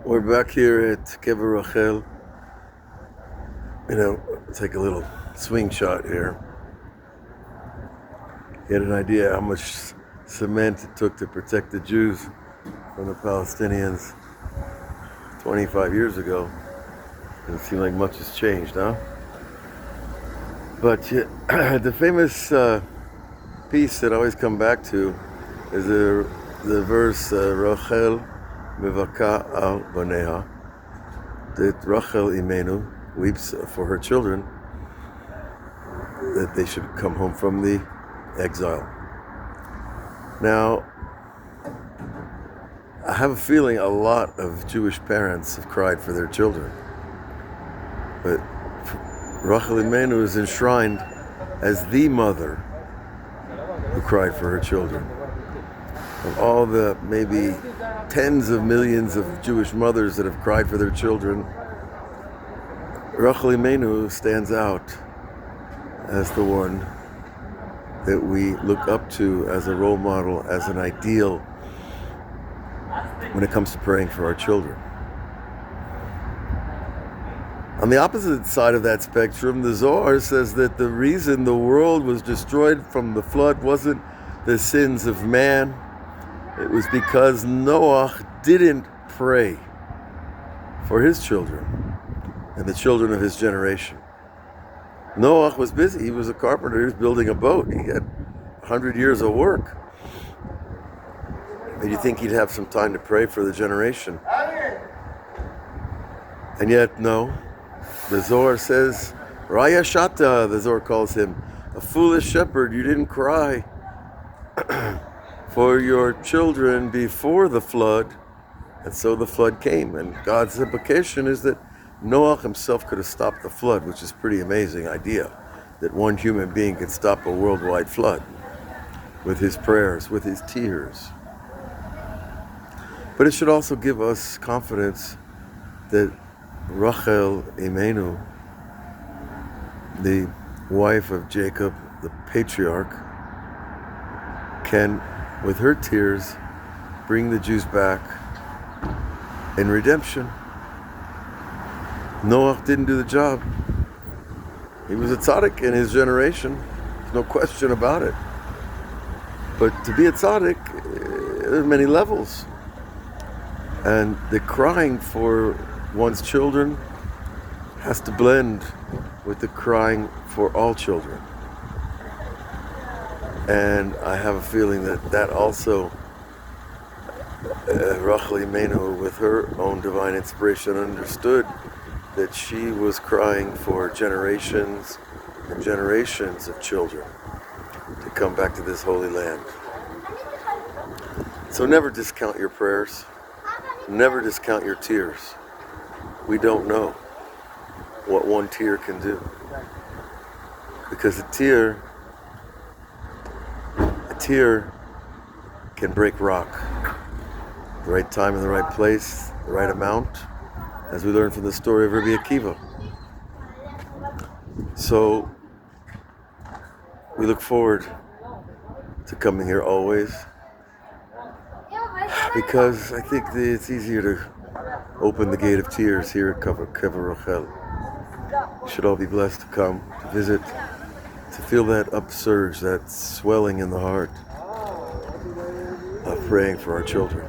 We're back here at Kever Rachel. Take a little swing shot here. Get an idea how much cement it took to protect the Jews from the Palestinians 25 years ago. Doesn't seem like much has changed, huh? But the famous piece that I always come back to is the verse Rachel Mevaka al Baneha, that Rachel Imenu weeps for her children that they should come home from the exile. Now, I have a feeling a lot of Jewish parents have cried for their children, but Rachel Imenu is enshrined as the mother who cried for her children. Of all the maybe tens of millions of Jewish mothers that have cried for their children, Rachel Imenu stands out as the one that we look up to as a role model, as an ideal when it comes to praying for our children. On the opposite side of that spectrum, the Zohar says that the reason the world was destroyed from the flood wasn't the sins of man. It was because Noah didn't pray for his children and the children of his generation. Noah was busy. He was a carpenter. He was building a boat. He had 100 years of work. And you think he'd have some time to pray for the generation. And yet, no. The Zohar says, Raya Shata, the Zohar calls him, a foolish shepherd. You didn't cry for your children before the flood, and so the flood came. And God's implication is that Noah himself could have stopped the flood, which is a pretty amazing idea, that one human being could stop a worldwide flood with his prayers, with his tears. But it should also give us confidence that Rachel Imenu, the wife of Jacob, the patriarch, can, with her tears, bring the Jews back in redemption. Noah didn't do the job. He was a tzaddik in his generation. There's no question about it. But to be a tzaddik, there are many levels. And the crying for one's children has to blend with the crying for all children. And I have a feeling that also Rachel Imenu, with her own divine inspiration, understood that she was crying for generations and generations of children to come back to this holy land. So never discount your prayers. Never discount your tears. We don't know what one tear can do. Because a tear can break rock. The right time in the right place, the right amount, as we learn from the story of Rabbi Kever. So we look forward to coming here always, because I think it's easier to open the gate of tears here at Kever Rachel. You should all be blessed to come, to visit, to feel that upsurge, that swelling in the heart of praying for our children.